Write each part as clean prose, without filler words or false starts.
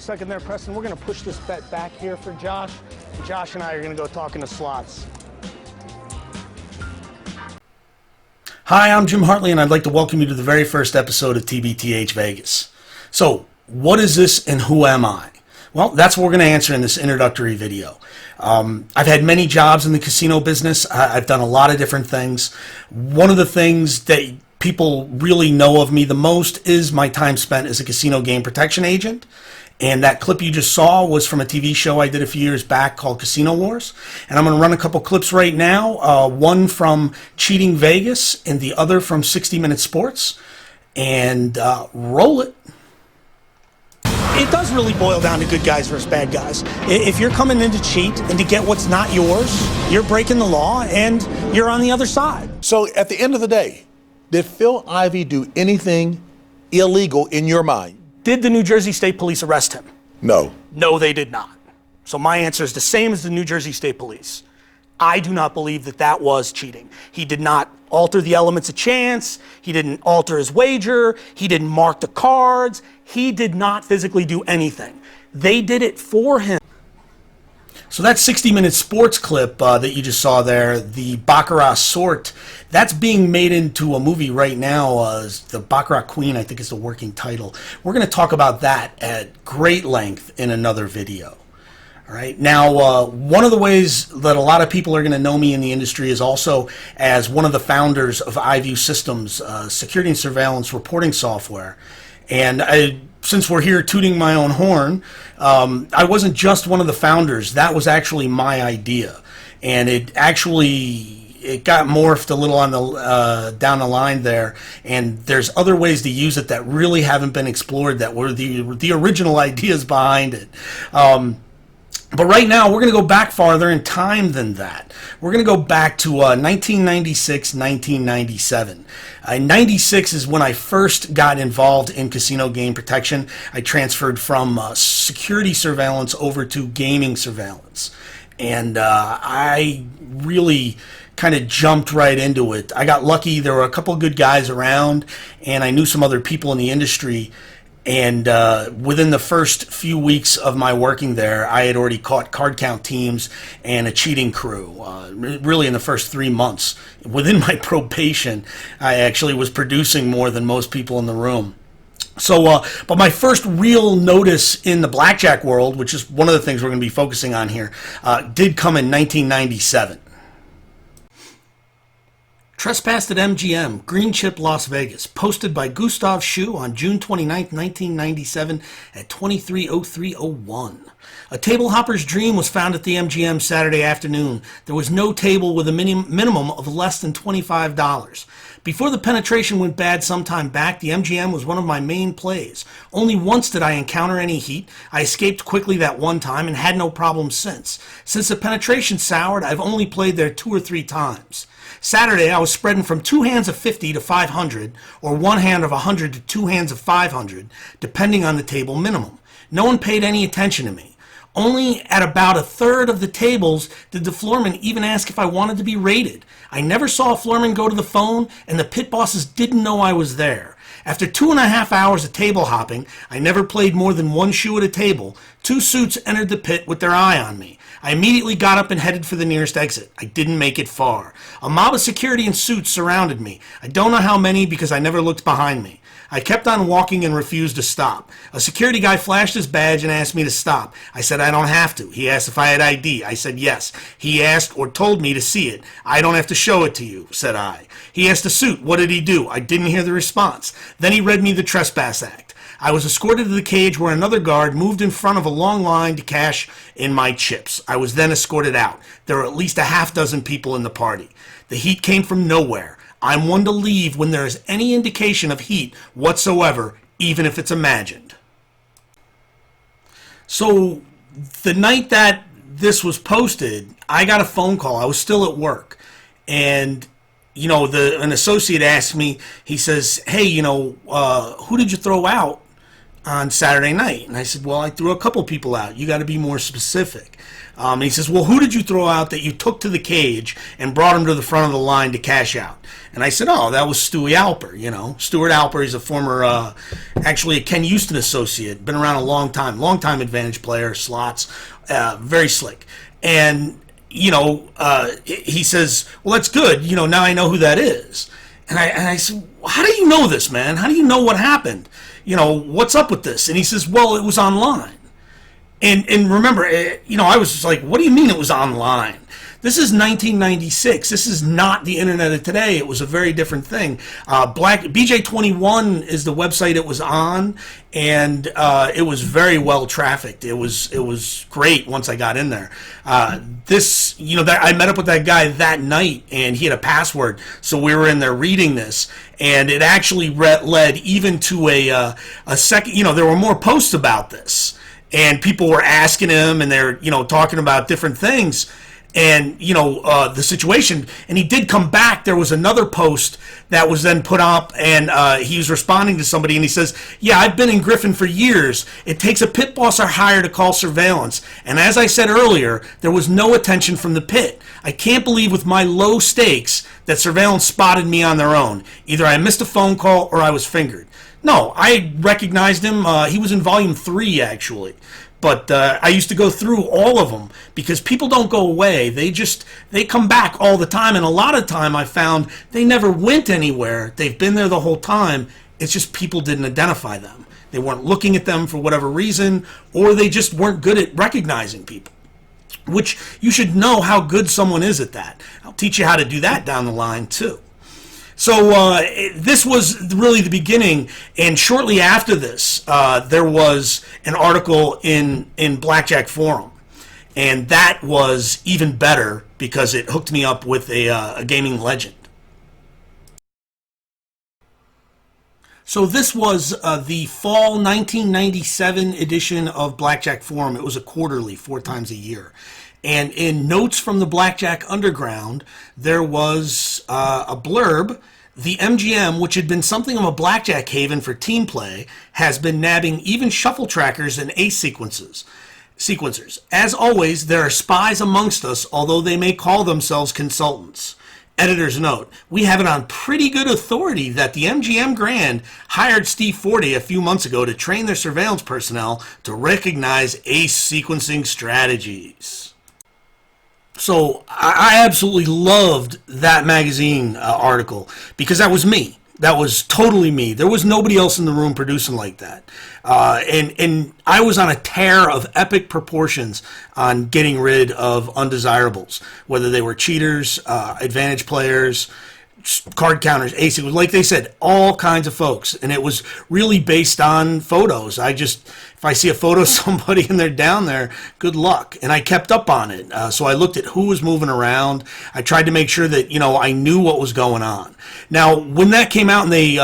second there, Preston. We're going to push this bet back here for Josh. Josh and I are going to go talking to slots. Hi, I'm Jim Hartley, and I'd like to welcome you to the very first episode of TBTH Vegas. So, what is this and who am I? Well, that's what we're going to answer in this introductory video. I've had many jobs in the casino business. I've done a lot of different things. One of the things that people really know of me the most is my time spent as a casino game protection agent. And that clip you just saw was from a TV show I did a few years back called Casino Wars. And I'm going to run a couple clips right now, one from Cheating Vegas and the other from 60 Minute Sports. And roll it. It does really boil down to good guys versus bad guys. If you're coming in to cheat and to get what's not yours, you're breaking the law and you're on the other side. So at the end of the day, did Phil Ivey do anything illegal in your mind? Did the New Jersey State Police arrest him? No. No, they did not. So my answer is the same as the New Jersey State Police. I do not believe that that was cheating. He did not alter the elements of chance. He didn't alter his wager. He didn't mark the cards. He did not physically do anything. They did it for him. So that 60 Minute Sports clip that you just saw there, the Baccarat Sort, that's being made into a movie right now. The Baccarat Queen, I think is the working title. We're going to talk about that at great length in another video. All right. Now, one of the ways that a lot of people are going to know me in the industry is also as one of the founders of iView Systems, security and surveillance reporting software. And since we're here tooting my own horn, I wasn't just one of the founders. That was actually my idea. And it got morphed a little on the down the line there. And there's other ways to use it that really haven't been explored that were the original ideas behind it. But right now, we're going to go back farther in time than that. We're going to go back to 1996, 1997. 96 is when I first got involved in casino game protection. I transferred from security surveillance over to gaming surveillance. And I really kind of jumped right into it. I got lucky. There were a couple of good guys around, and I knew some other people in the industry. And within the first few weeks of my working there, I had already caught card count teams and a cheating crew. Really in the first 3 months. Within my probation, I actually was producing more than most people in the room. So, but my first real notice in the blackjack world, which is one of the things we're going to be focusing on here, did come in 1997. Trespassed at MGM, Green Chip, Las Vegas, posted by Gustav Schuh on June 29, 1997 at 23:03:01. A table hopper's dream was found at the MGM Saturday afternoon. There was no table with a minimum of less than $25. Before the penetration went bad some time back, the MGM was one of my main plays. Only once did I encounter any heat. I escaped quickly that one time and had no problems since. Since the penetration soured, I've only played there 2 or 3 times. Saturday, I was spreading from 2 hands of 50 to 500, or 1 hand of 100 to 2 hands of 500, depending on the table minimum. No one paid any attention to me. Only at about a third of the tables did the floorman even ask if I wanted to be rated. I never saw a floorman go to the phone, and the pit bosses didn't know I was there. After 2.5 hours of table hopping, I never played more than 1 shoe at a table. 2 suits entered the pit with their eye on me. I immediately got up and headed for the nearest exit. I didn't make it far. A mob of security in suits surrounded me. I don't know how many because I never looked behind me. I kept on walking and refused to stop. A security guy flashed his badge and asked me to stop. I said I don't have to. He asked if I had ID. I said yes. He asked or told me to see it. I don't have to show it to you, said I. He asked the suit. What did he do? I didn't hear the response. Then he read me the Trespass Act. I was escorted to the cage where another guard moved in front of a long line to cash in my chips. I was then escorted out. There were at least a half dozen people in the party. The heat came from nowhere. I'm one to leave when there is any indication of heat whatsoever, even if it's imagined. So the night that this was posted, I got a phone call. I was still at work. And an associate asked me, he says, hey, who did you throw out on Saturday night? And I said, well, I threw a couple people out. You got to be more specific. And he says, well, who did you throw out that you took to the cage and brought him to the front of the line to cash out? And I said, oh, that was Stewie Alper, you know. Stuart Alper, he's a former, actually a Ken Houston associate, been around a long time advantage player, slots, very slick. And, you know, he says, well, that's good. You know, now I know who that is. And I said, how do you know this, man? How do you know what happened? You know, what's up with this? And he says, well, it was online. And remember, you know, I was just like, what do you mean it was online? This is 1996. This is not the internet of today. It was a very different thing. BJ21 is the website it was on, and it was very well trafficked. It was great once I got in there. You know, I met up with that guy that night, and he had a password, so we were in there reading this, and it actually led even to a second. You know, there were more posts about this, and people were asking him, and they're, you know, talking about different things. And, you know, the situation, and he did come back. There was another post that was then put up, and he was responding to somebody, and he says, yeah, I've been in Griffin for years. It takes a pit boss or higher to call surveillance. And as I said earlier, there was no attention from the pit. I can't believe with my low stakes that surveillance spotted me on their own. Either I missed a phone call or I was fingered. No, I recognized him. He was in volume 3, actually. But I used to go through all of them because people don't go away. They come back all the time. And a lot of time I found they never went anywhere. They've been there the whole time. It's just people didn't identify them. They weren't looking at them for whatever reason, or they just weren't good at recognizing people, which you should know how good someone is at that. I'll teach you how to do that down the line too. So this was really the beginning, and shortly after this, there was an article in Blackjack Forum, and that was even better because it hooked me up with a gaming legend. So this was the fall 1997 edition of Blackjack Forum. It was a quarterly, 4 times a year. And in Notes from the Blackjack Underground, there was a blurb. The MGM, which had been something of a blackjack haven for team play, has been nabbing even shuffle trackers and ace sequencers. As always, there are spies amongst us, although they may call themselves consultants. Editor's note, we have it on pretty good authority that the MGM Grand hired Steve Forte a few months ago to train their surveillance personnel to recognize ace sequencing strategies. So I absolutely loved that magazine article because that was me. That was totally me. There was nobody else in the room producing like that. And I was on a tear of epic proportions on getting rid of undesirables, whether they were cheaters, advantage players, card counters, ace, like they said, all kinds of folks. And it was really based on photos. If I see a photo of somebody and they're down there, good luck. And I kept up on it. So I looked at who was moving around. I tried to make sure that, you know, I knew what was going on. Now, when that came out and they,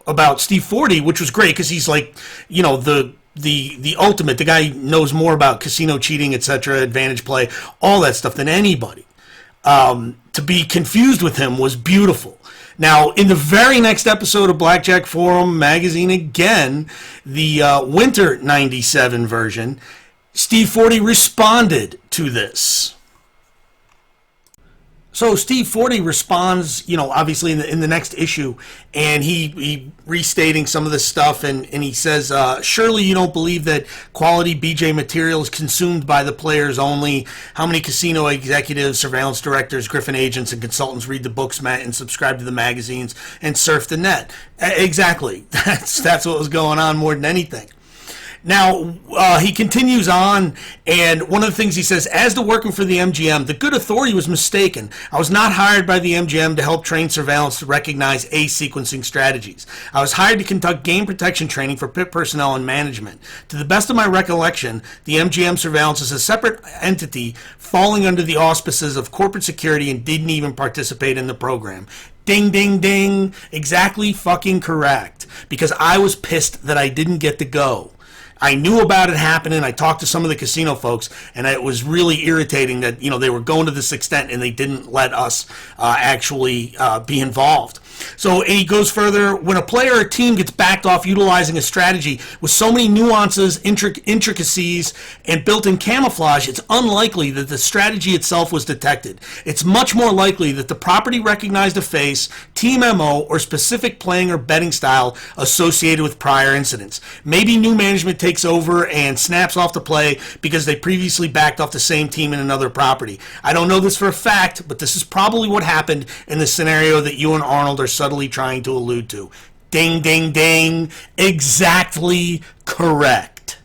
about Steve Forte, which was great because he's like, you know, the ultimate, the guy knows more about casino cheating, etc., advantage play, all that stuff than anybody. To be confused with him was beautiful. Now, in the very next episode of Blackjack Forum magazine again, the winter 97 version, Steve Forte responded to this. So Steve Forte responds, you know, obviously in the next issue, and he restating some of this stuff, and he says, surely you don't believe that quality BJ material is consumed by the players only. How many casino executives, surveillance directors, Griffin agents, and consultants read the books, Matt, and subscribe to the magazines and surf the net? Exactly. That's what was going on more than anything. Now, he continues on, and one of the things he says, as to working for the MGM, the good authority was mistaken. I was not hired by the MGM to help train surveillance to recognize ace sequencing strategies. I was hired to conduct game protection training for pit personnel and management. To the best of my recollection, the MGM surveillance is a separate entity falling under the auspices of corporate security and didn't even participate in the program. Ding, ding, ding. Exactly fucking correct. Because I was pissed that I didn't get to go. I knew about it happening. I talked to some of the casino folks, and it was really irritating that, you know, they were going to this extent and they didn't let us actually be involved. So he goes further, when a player or team gets backed off utilizing a strategy with so many nuances, intricacies, and built-in camouflage, it's unlikely that the strategy itself was detected. It's much more likely that the property recognized a face, team MO, or specific playing or betting style associated with prior incidents. Maybe new management takes over and snaps off the play because they previously backed off the same team in another property. I don't know this for a fact, but this is probably what happened in the scenario that you and Arnold are subtly trying to allude to. Ding, ding, ding. Exactly correct.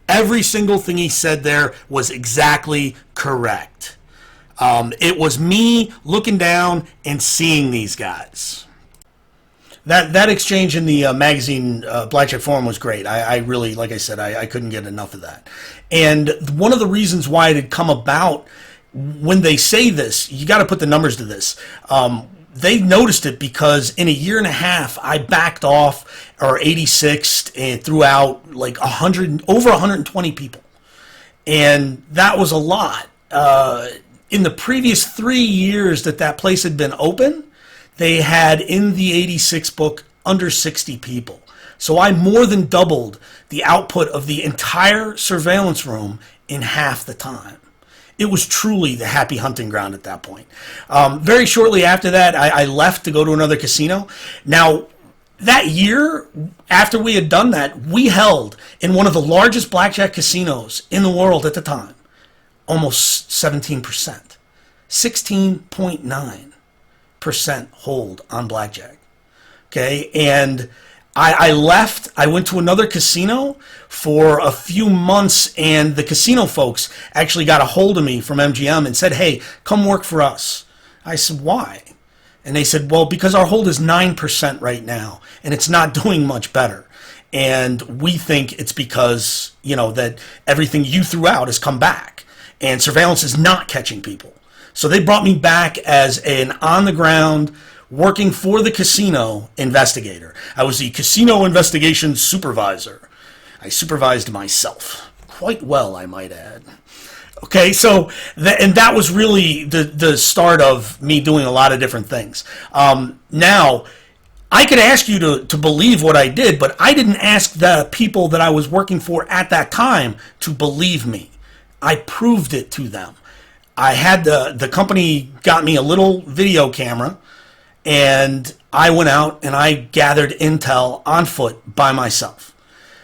Every single thing he said there was exactly correct. It was me looking down and seeing these guys. That exchange in the magazine Blackjack Forum was great. I really, like I said, I couldn't get enough of that. And one of the reasons why it had come about, when they say this, you got to put the numbers to this. They noticed it because in a year and a half, I backed off or 86th and threw out like over 120 people. And that was a lot. In the previous 3 years that place had been open, they had in the 86 book under 60 people. So I more than doubled the output of the entire surveillance room in half the time. It was truly the happy hunting ground at that point. Very shortly after that, I left to go to another casino. Now, that year, after we had done that, we held in one of the largest blackjack casinos in the world at the time, almost 17%. 16.9% hold on blackjack. Okay, and I left, I went to another casino for a few months, and the casino folks actually got a hold of me from MGM and said, hey, come work for us. I said, why? And they said, well, because our hold is 9% right now, and it's not doing much better. And we think it's because, that everything you threw out has come back, and surveillance is not catching people. So they brought me back as an on-the-ground, working for the casino investigator. I was the casino investigation supervisor. I supervised myself quite well, I might add. Okay, so that was really the start of me doing a lot of different things. Now, I could ask you to believe what I did, but I didn't ask the people that I was working for at that time to believe me. I proved it to them. I had the company got me a little video camera, and I went out and I gathered intel on foot by myself.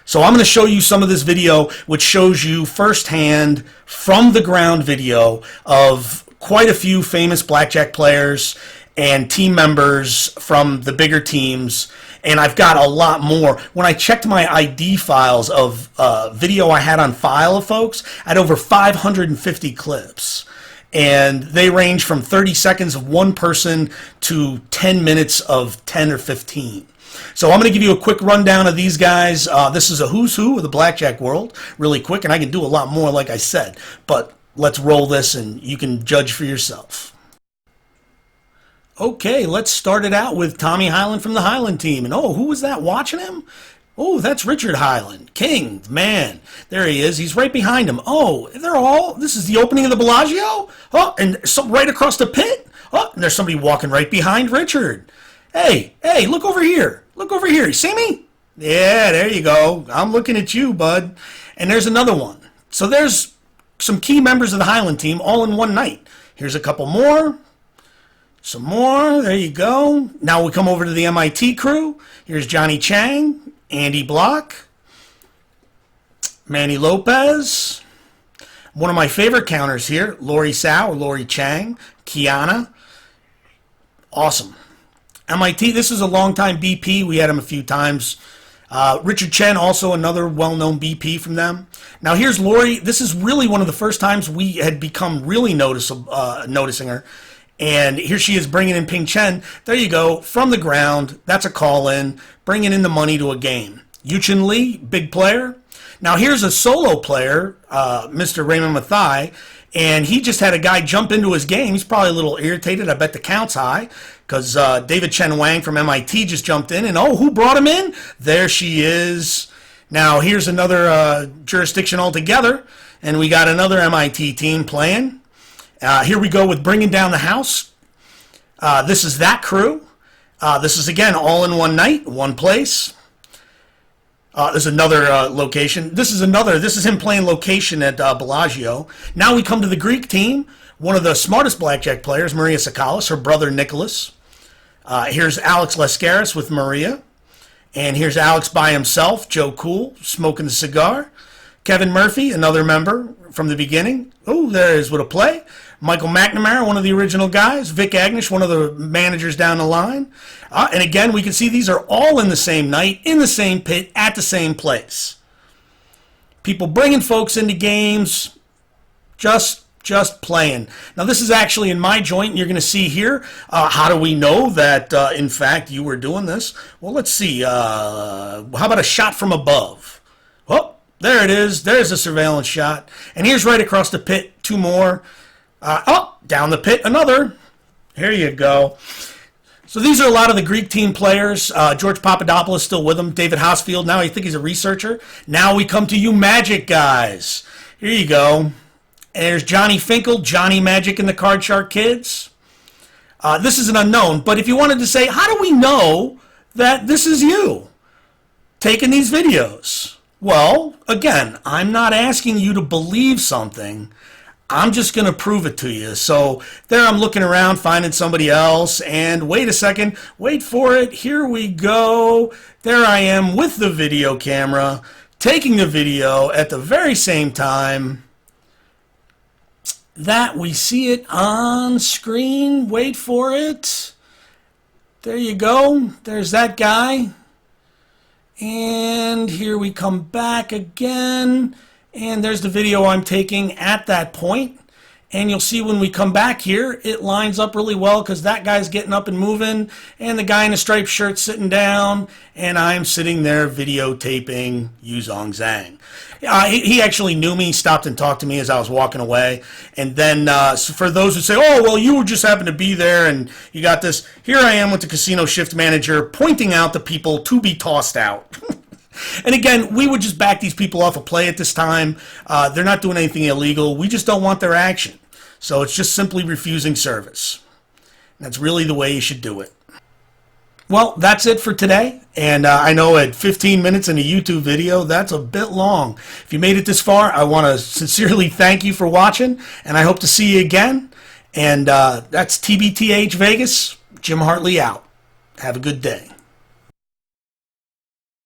So I'm going to show you some of this video, which shows you firsthand from the ground video of quite a few famous blackjack players and team members from the bigger teams. And I've got a lot more. When I checked my ID files of video I had on file of folks, I had over 550 clips. And they range from 30 seconds of one person to 10 minutes of 10 or 15. So I'm going to give you a quick rundown of these guys. This is a who's who of the blackjack world, really quick, and I can do a lot more, like I said. But let's roll this, and you can judge for yourself. Okay, let's start it out with Tommy Highland from the Highland team. And who was that watching him? Oh, that's Richard Highland, king, man. There he is. He's right behind him. Oh, this is the opening of the Bellagio? Oh, and right across the pit? Oh, and there's somebody walking right behind Richard. Hey, look over here. Look over here. You see me? Yeah, there you go. I'm looking at you, bud. And there's another one. So there's some key members of the Highland team all in one night. Here's a couple more. Some more. There you go. Now we come over to the MIT crew. Here's Johnny Chang, Andy Block, Manny Lopez. One of my favorite counters here, Lori Sao or Lori Chang, Kiana. Awesome. MIT, this is a longtime BP. We had him a few times. Richard Chen, also another well-known BP from them. Now here's Lori. This is really one of the first times we had become really noticing her. And here she is bringing in Ping Chen. There you go, from the ground. That's a call-in, bringing in the money to a game. Yuchen Lee, big player. Now here's a solo player, Mr. Raymond Mathai, and he just had a guy jump into his game. He's probably a little irritated. I bet the count's high because David Chen Wang from MIT just jumped in. And who brought him in? There she is. Now here's another jurisdiction altogether, and we got another MIT team playing. Here we go with bringing down the house. This is that crew. This is, again, all in one night, one place. There's another location. This is him playing location at Bellagio. Now we come to the Greek team. One of the smartest blackjack players, Maria Sakalis, her brother Nicholas. Here's Alex Lascaris with Maria. And here's Alex by himself, Joe Cool, smoking a cigar. Kevin Murphy, another member from the beginning. Oh, there's what a play. Michael McNamara, one of the original guys. Vic Agnish, one of the managers down the line. And again, we can see these are all in the same night, in the same pit, at the same place. People bringing folks into games, just playing. Now, this is actually in my joint, and you're going to see here. How do we know that, in fact, you were doing this? Well, let's see. How about a shot from above? Oh, there it is. There's a surveillance shot. And here's right across the pit, two more. Down the pit, another. Here you go. So these are a lot of the Greek team players. George Papadopoulos still with them. David Housfield, now I think he's a researcher. Now we come to you Magic guys. Here you go. There's Johnny Finkel, Johnny Magic and the Card Shark Kids. This is an unknown, but if you wanted to say, how do we know that this is you taking these videos? Well, again, I'm not asking you to believe something. I'm just going to prove it to you. So there I'm looking around, finding somebody else, and wait a second, wait for it, here we go. There I am with the video camera, taking the video at the very same time that we see it on screen. Wait for it. There you go. There's that guy. And here we come back again. And there's the video I'm taking at that point. And you'll see when we come back here, it lines up really well because that guy's getting up and moving, and the guy in the striped shirt sitting down, and I'm sitting there videotaping Yu Zhong Zhang. He actually knew me, stopped and talked to me as I was walking away. And then so for those who say, oh, well, you just happened to be there and you got this, here I am with the casino shift manager pointing out the people to be tossed out. And again, we would just back these people off a play at this time. They're not doing anything illegal. We just don't want their action. So it's just simply refusing service. That's really the way you should do it. Well, that's it for today. And I know at 15 minutes in a YouTube video, that's a bit long. If you made it this far, I want to sincerely thank you for watching, and I hope to see you again. And that's TBTH Vegas. Jim Hartley out. Have a good day.